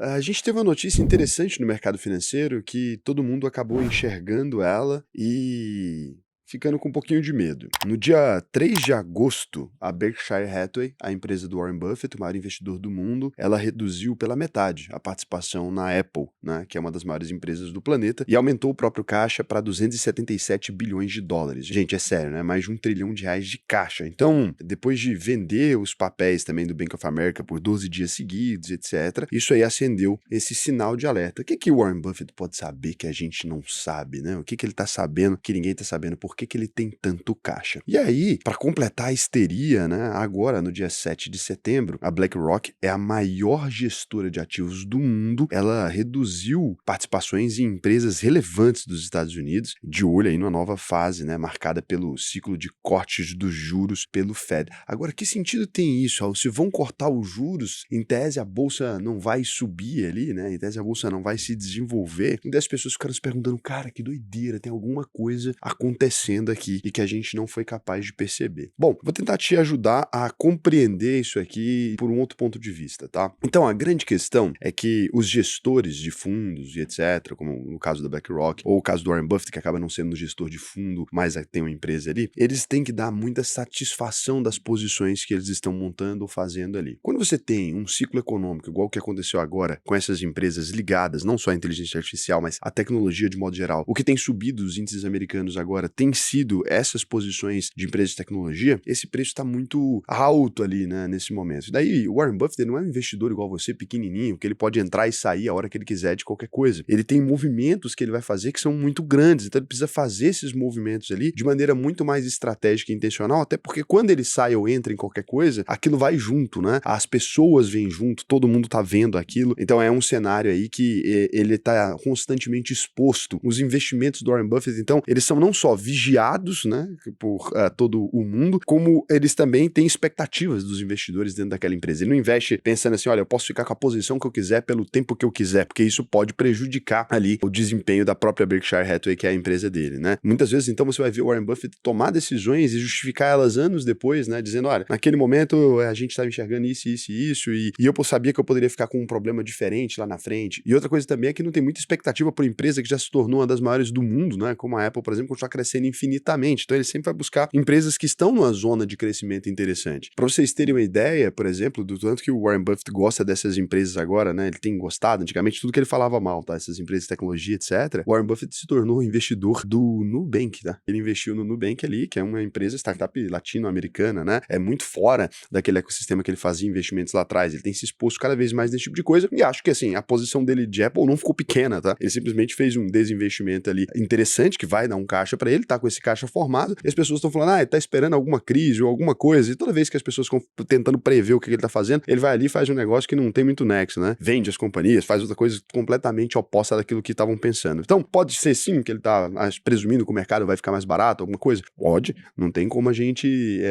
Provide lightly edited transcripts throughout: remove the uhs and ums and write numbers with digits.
A gente teve uma notícia interessante no mercado financeiro que todo mundo acabou enxergando ela e ficando com um pouquinho de medo. No dia 3 de agosto, a Berkshire Hathaway, a empresa do Warren Buffett, o maior investidor do mundo, ela reduziu pela metade a participação na Apple, né, que é uma das maiores empresas do planeta, e aumentou o próprio caixa para 277 bilhões de dólares. Gente, é sério, né? Mais de R$ 1 trilhão de caixa. Então, depois de vender os papéis também do Bank of America por 12 dias seguidos, etc., isso aí acendeu esse sinal de alerta. O que o Warren Buffett pode saber que a gente não sabe, né? O que ele tá sabendo que ninguém tá sabendo? Por que ele tem tanto caixa? E aí, para completar a histeria, né? Agora, no dia 7 de setembro, a BlackRock é a maior gestora de ativos do mundo. Ela reduziu participações em empresas relevantes dos Estados Unidos, de olho aí numa nova fase, né? Marcada pelo ciclo de cortes dos juros pelo Fed. Agora, que sentido tem isso? Se vão cortar os juros, em tese a bolsa não vai subir ali, né? Em tese a bolsa não vai se desenvolver. E as pessoas ficaram se perguntando, cara, que doideira, tem alguma coisa acontecendo aqui e que a gente não foi capaz de perceber. Bom, vou tentar te ajudar a compreender isso aqui por um outro ponto de vista, tá? Então, a grande questão é que os gestores de fundos e etc., como no caso da BlackRock, ou o caso do Warren Buffett, que acaba não sendo um gestor de fundo, mas tem uma empresa ali, eles têm que dar muita satisfação das posições que eles estão montando ou fazendo ali. Quando você tem um ciclo econômico, igual o que aconteceu agora com essas empresas ligadas, não só à inteligência artificial, mas à tecnologia de modo geral, o que tem subido os índices americanos agora tem sido essas posições de empresas de tecnologia, esse preço está muito alto ali, né, nesse momento. E daí, o Warren Buffett ele não é um investidor igual você, pequenininho, que ele pode entrar e sair a hora que ele quiser de qualquer coisa. Ele tem movimentos que ele vai fazer que são muito grandes, então ele precisa fazer esses movimentos ali de maneira muito mais estratégica e intencional, até porque quando ele sai ou entra em qualquer coisa, aquilo vai junto, né? As pessoas vêm junto, todo mundo tá vendo aquilo, então é um cenário aí que ele tá constantemente exposto. Os investimentos do Warren Buffett, então, eles são não só vigiados, né, por todo o mundo, como eles também têm expectativas dos investidores dentro daquela empresa. Ele não investe pensando assim, olha, eu posso ficar com a posição que eu quiser pelo tempo que eu quiser, porque isso pode prejudicar ali o desempenho da própria Berkshire Hathaway, que é a empresa dele, né? Muitas vezes, então, você vai ver o Warren Buffett tomar decisões e justificar elas anos depois, né, dizendo, olha, naquele momento a gente estava enxergando isso, isso e isso, e eu sabia que eu poderia ficar com um problema diferente lá na frente. E outra coisa também é que não tem muita expectativa por empresa que já se tornou uma das maiores do mundo, né, como a Apple, por exemplo, continuar crescendo infinitamente. Então ele sempre vai buscar empresas que estão numa zona de crescimento interessante. Para vocês terem uma ideia, por exemplo, do tanto que o Warren Buffett gosta dessas empresas agora, né, ele tem gostado, antigamente tudo que ele falava mal, tá, essas empresas de tecnologia, etc. O Warren Buffett se tornou investidor do Nubank, tá? Ele investiu no Nubank ali, que é uma empresa startup latino-americana, né, é muito fora daquele ecossistema que ele fazia investimentos lá atrás. Ele tem se exposto cada vez mais nesse tipo de coisa e acho que, assim, a posição dele de Apple não ficou pequena, tá? Ele simplesmente fez um desinvestimento ali interessante, que vai dar um caixa para ele, tá com esse caixa formado, e as pessoas estão falando, ele tá esperando alguma crise ou alguma coisa, e toda vez que as pessoas ficam tentando prever o que ele tá fazendo, ele vai ali e faz um negócio que não tem muito nexo, né? Vende as companhias, faz outra coisa completamente oposta daquilo que estavam pensando. Então, pode ser sim que ele tá presumindo que o mercado vai ficar mais barato, alguma coisa? Pode, não tem como a gente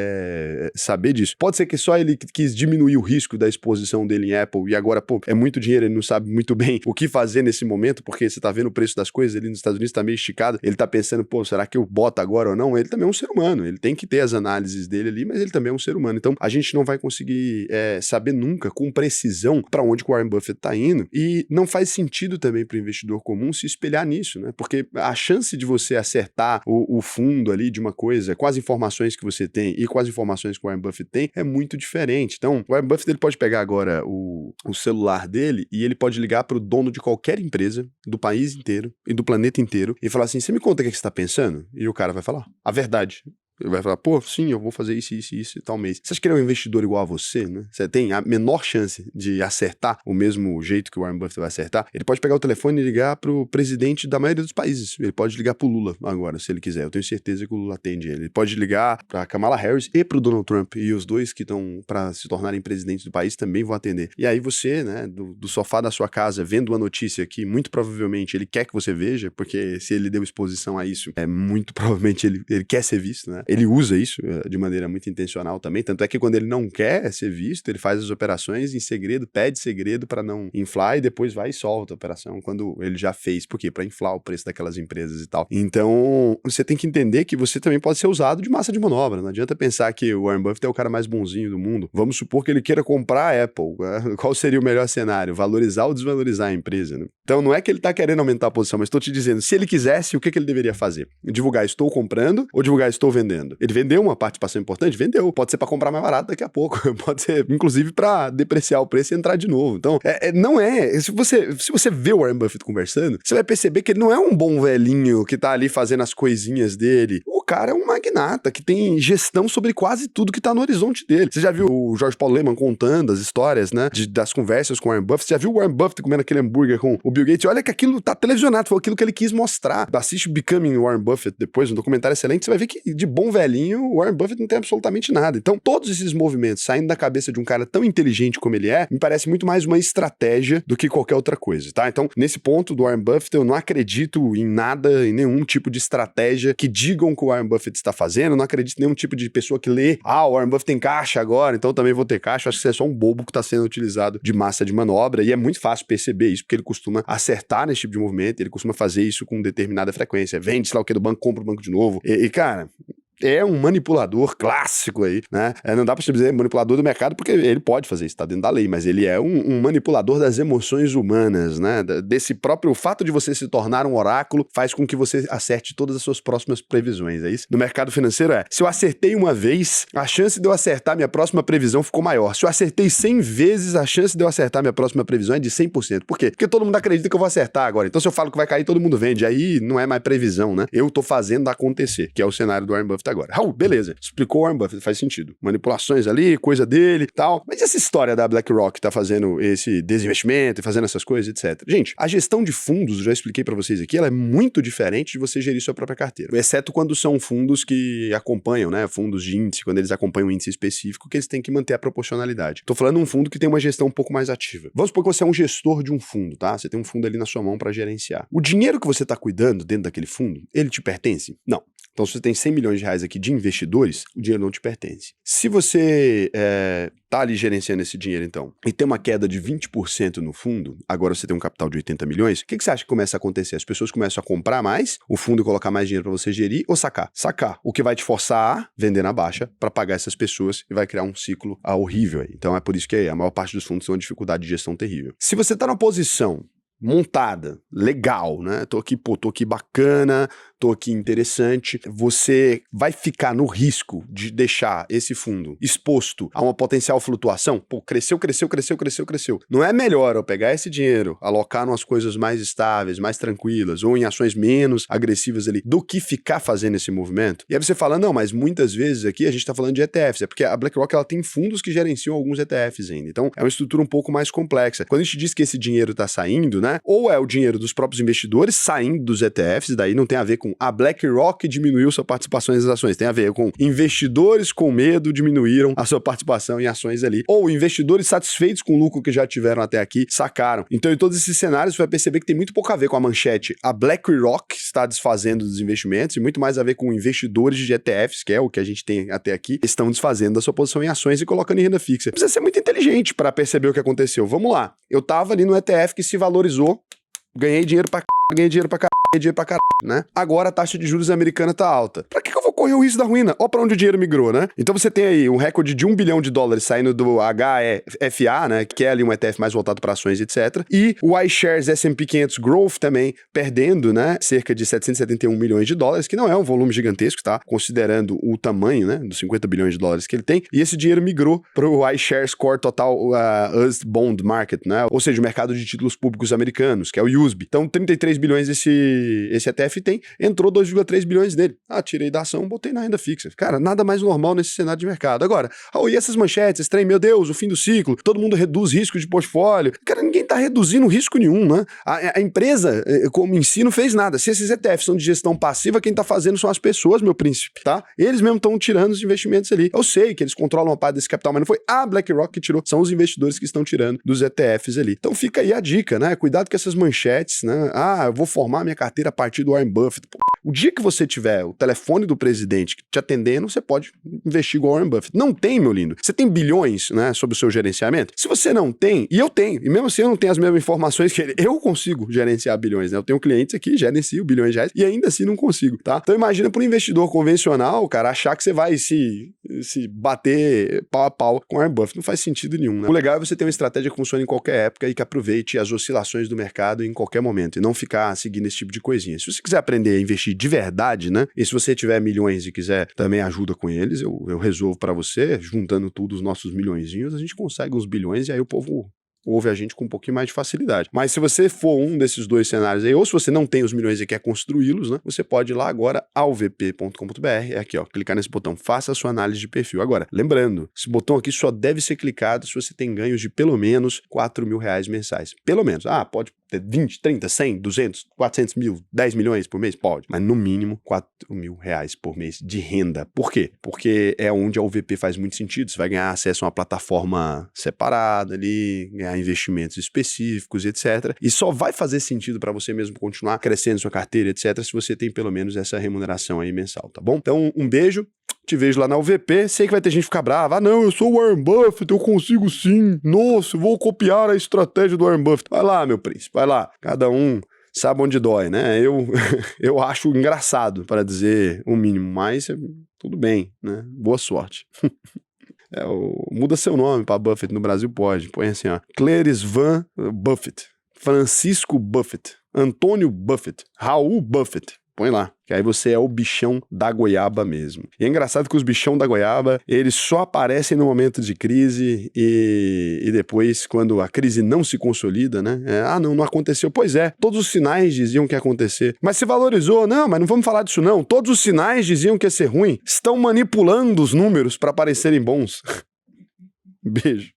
saber disso. Pode ser que só ele quis diminuir o risco da exposição dele em Apple e agora, pô, é muito dinheiro, ele não sabe muito bem o que fazer nesse momento, porque você tá vendo o preço das coisas ali nos Estados Unidos, tá meio esticado, ele tá pensando, pô, será que eu boto agora ou não? Ele também é um ser humano, ele tem que ter as análises dele ali, mas ele também é um ser humano. Então, a gente não vai conseguir saber nunca com precisão para onde o Warren Buffett tá indo, e não faz sentido também para o investidor comum se espelhar nisso, né? Porque a chance de você acertar o fundo ali de uma coisa com as informações que você tem e com as informações que o Warren Buffett tem é muito diferente. Então, o Warren Buffett ele pode pegar agora o celular dele e ele pode ligar para o dono de qualquer empresa do país inteiro e do planeta inteiro e falar assim, você me conta o que você está pensando? E o cara vai falar a verdade. Ele vai falar, pô, sim, eu vou fazer isso e tal mês. Você acha que ele é um investidor igual a você, né? Você tem a menor chance de acertar o mesmo jeito que o Warren Buffett vai acertar. Ele pode pegar o telefone e ligar pro presidente da maioria dos países. Ele pode ligar pro Lula agora, se ele quiser. Eu tenho certeza que o Lula atende ele. Ele pode ligar pra Kamala Harris e pro Donald Trump. E os dois que estão pra se tornarem presidentes do país também vão atender. E aí você, né, do sofá da sua casa, vendo uma notícia que muito provavelmente ele quer que você veja, porque se ele deu exposição a isso, muito provavelmente ele quer ser visto, né? Ele usa isso de maneira muito intencional também, tanto é que quando ele não quer ser visto, ele faz as operações em segredo, pede segredo para não inflar e depois vai e solta a operação quando ele já fez. Por quê? Para inflar o preço daquelas empresas e tal. Então, você tem que entender que você também pode ser usado de massa de manobra. Não adianta pensar que o Warren Buffett é o cara mais bonzinho do mundo. Vamos supor que ele queira comprar a Apple. Qual seria o melhor cenário? Valorizar ou desvalorizar a empresa, né? Então, não é que ele tá querendo aumentar a posição, mas estou te dizendo, se ele quisesse, o que ele deveria fazer? Divulgar estou comprando ou divulgar estou vendendo? Ele vendeu uma participação importante? Vendeu. Pode ser para comprar mais barato daqui a pouco. Pode ser, inclusive, para depreciar o preço e entrar de novo. Então, não é. Se você vê o Warren Buffett conversando, você vai perceber que ele não é um bom velhinho que tá ali fazendo as coisinhas dele. O cara é um magnata que tem gestão sobre quase tudo que tá no horizonte dele. Você já viu o Jorge Paulo Lemann contando as histórias, né, das conversas com o Warren Buffett? Você já viu o Warren Buffett comendo aquele hambúrguer com o Bill Gates? Olha que aquilo tá televisionado, foi aquilo que ele quis mostrar. Assiste Becoming Warren Buffett depois, um documentário excelente, você vai ver que de bom velhinho o Warren Buffett não tem absolutamente nada. Então, todos esses movimentos saindo da cabeça de um cara tão inteligente como ele é, me parece muito mais uma estratégia do que qualquer outra coisa, tá? Então, nesse ponto do Warren Buffett, eu não acredito em nada, em nenhum tipo de estratégia que digam que o Warren Buffett está fazendo, eu não acredito em nenhum tipo de pessoa que lê, o Warren Buffett tem caixa agora, então eu também vou ter caixa. Eu acho que você é só um bobo que está sendo utilizado de massa de manobra, e é muito fácil perceber isso, porque ele costuma acertar nesse tipo de movimento, ele costuma fazer isso com determinada frequência, vende, sei lá o que, do banco, compra o banco de novo, cara... É um manipulador clássico aí, né? Não dá pra você dizer manipulador do mercado, porque ele pode fazer isso, tá dentro da lei, mas ele é um manipulador das emoções humanas, né? Desse próprio fato de você se tornar um oráculo faz com que você acerte todas as suas próximas previsões, é isso? No mercado financeiro se eu acertei uma vez, a chance de eu acertar minha próxima previsão ficou maior. Se eu acertei 100 vezes, a chance de eu acertar minha próxima previsão é de 100%. Por quê? Porque todo mundo acredita que eu vou acertar agora. Então se eu falo que vai cair, todo mundo vende. Aí não é mais previsão, né? Eu tô fazendo acontecer, que é o cenário do Warren Buffett agora. Raul, beleza. Explicou o Warren Buffett, faz sentido. Manipulações ali, coisa dele e tal. Mas essa história da BlackRock tá fazendo esse desinvestimento e fazendo essas coisas, etc. Gente, a gestão de fundos, eu já expliquei pra vocês aqui, ela é muito diferente de você gerir sua própria carteira. Exceto quando são fundos que acompanham, né? Fundos de índice, quando eles acompanham um índice específico, que eles têm que manter a proporcionalidade. Tô falando de um fundo que tem uma gestão um pouco mais ativa. Vamos supor que você é um gestor de um fundo, tá? Você tem um fundo ali na sua mão pra gerenciar. O dinheiro que você tá cuidando dentro daquele fundo, ele te pertence? Não. Então, se você tem 100 milhões de reais aqui de investidores, o dinheiro não te pertence. Se você tá ali gerenciando esse dinheiro, então, e tem uma queda de 20% no fundo, agora você tem um capital de 80 milhões, o que você acha que começa a acontecer? As pessoas começam a comprar mais o fundo e colocar mais dinheiro para você gerir ou sacar? Sacar. O que vai te forçar a vender na baixa para pagar essas pessoas e vai criar um ciclo horrível aí. Então, é por isso que a maior parte dos fundos tem uma dificuldade de gestão terrível. Se você tá numa posição montada, legal, né? Tô aqui bacana, tô aqui interessante. Você vai ficar no risco de deixar esse fundo exposto a uma potencial flutuação? Cresceu. Não é melhor eu pegar esse dinheiro, alocar em umas coisas mais estáveis, mais tranquilas, ou em ações menos agressivas ali, do que ficar fazendo esse movimento? E aí você fala, não, mas muitas vezes aqui a gente tá falando de ETFs, é porque a BlackRock ela tem fundos que gerenciam alguns ETFs ainda. Então, é uma estrutura um pouco mais complexa. Quando a gente diz que esse dinheiro tá saindo, né? Ou é o dinheiro dos próprios investidores saindo dos ETFs, daí não tem a ver com a BlackRock diminuiu sua participação nas ações, tem a ver com investidores com medo diminuíram a sua participação em ações ali, ou investidores satisfeitos com o lucro que já tiveram até aqui, sacaram. Então, em todos esses cenários, você vai perceber que tem muito pouco a ver com a manchete. A BlackRock está desfazendo dos investimentos e muito mais a ver com investidores de ETFs, que é o que a gente tem até aqui, estão desfazendo da sua posição em ações e colocando em renda fixa. Precisa ser muito inteligente para perceber o que aconteceu. Vamos lá. Eu tava ali no ETF que se valorizou, ganhei dinheiro pra né? Agora a taxa de juros americana tá alta. Pra que eu vou correr o risco da ruína? Ó pra onde o dinheiro migrou, né? Então você tem aí um recorde de $1 bilhão saindo do HEFA, né? Que é ali um ETF mais voltado para ações, etc. E o iShares S&P 500 Growth também perdendo, né? Cerca de $771 milhões, que não é um volume gigantesco, tá? Considerando o tamanho, né? Dos $50 bilhões que ele tem. E esse dinheiro migrou pro iShares Core Total US Bond Market, né? Ou seja, o mercado de títulos públicos americanos, que é o USB. Então, 33 bilhões esse ETF tem, entrou 2,3 bilhões nele. Tirei da ação, botei na renda fixa. Cara, nada mais normal nesse cenário de mercado. Agora, e essas manchetes, esse trem, meu Deus, o fim do ciclo, todo mundo reduz risco de portfólio. Cara, ninguém tá reduzindo risco nenhum, né? A empresa, como em si, não fez nada. Se esses ETFs são de gestão passiva, quem tá fazendo são as pessoas, meu príncipe, tá? Eles mesmo estão tirando os investimentos ali. Eu sei que eles controlam uma parte desse capital, mas não foi a BlackRock que tirou, são os investidores que estão tirando dos ETFs ali. Então fica aí a dica, né? Cuidado com essas manchetes, né? Eu vou formar minha carteira a partir do Warren Buffett. O dia que você tiver o telefone do presidente te atendendo, você pode investir igual Warren Buffett. Não tem, meu lindo. Você tem bilhões, né, sobre o seu gerenciamento? Se você não tem, e eu tenho, e mesmo assim eu não tenho as mesmas informações que ele, eu consigo gerenciar bilhões, né? Eu tenho clientes aqui, gerencio bilhões de reais, e ainda assim não consigo, tá? Então imagina para um investidor convencional, cara, achar que você vai se bater pau a pau com Warren Buffett. Não faz sentido nenhum, né? O legal é você ter uma estratégia que funcione em qualquer época e que aproveite as oscilações do mercado em qualquer momento, e não ficar seguindo esse tipo de coisinha. Se você quiser aprender a investir de verdade, né? E se você tiver milhões e quiser também ajuda com eles, eu resolvo para você, juntando tudo os nossos milhõezinhos, a gente consegue uns bilhões e aí o povo ouve a gente com um pouquinho mais de facilidade. Mas se você for um desses dois cenários aí, ou se você não tem os milhões e quer construí-los, né, você pode ir lá agora, alvp.com.br, é aqui, ó, clicar nesse botão, faça a sua análise de perfil. Agora, lembrando, esse botão aqui só deve ser clicado se você tem ganhos de pelo menos R$4.000 mensais. Pelo menos. Ah, pode ter 20, 30, 100, 200, 400 mil, 10 milhões por mês? Pode. Mas no mínimo R$4.000 por mês de renda. Por quê? Porque é onde a UVP faz muito sentido. Você vai ganhar acesso a uma plataforma separada ali, ganhar investimentos específicos, etc. E só vai fazer sentido para você mesmo continuar crescendo sua carteira, etc., se você tem pelo menos essa remuneração aí mensal, tá bom? Então, um beijo. Te vejo lá na UVP, sei que vai ter gente que ficar brava. Ah, não, eu sou o Warren Buffett, eu consigo sim. Nossa, eu vou copiar a estratégia do Warren Buffett. Vai lá, meu príncipe, vai lá. Cada um sabe onde dói, né? Eu acho engraçado, para dizer o mínimo, mas tudo bem, né? Boa sorte. Muda seu nome para Buffett no Brasil, pode. Põe assim, ó. Clarice Van Buffett, Francisco Buffett, Antônio Buffett, Raul Buffett. Põe lá, que aí você é o bichão da goiaba mesmo. E é engraçado que os bichão da goiaba, eles só aparecem no momento de crise e depois, quando a crise não se consolida, né? Não aconteceu. Pois é, todos os sinais diziam que ia acontecer. Mas se valorizou? Não, mas não vamos falar disso não. Todos os sinais diziam que ia ser ruim. Estão manipulando os números para parecerem bons. Beijo.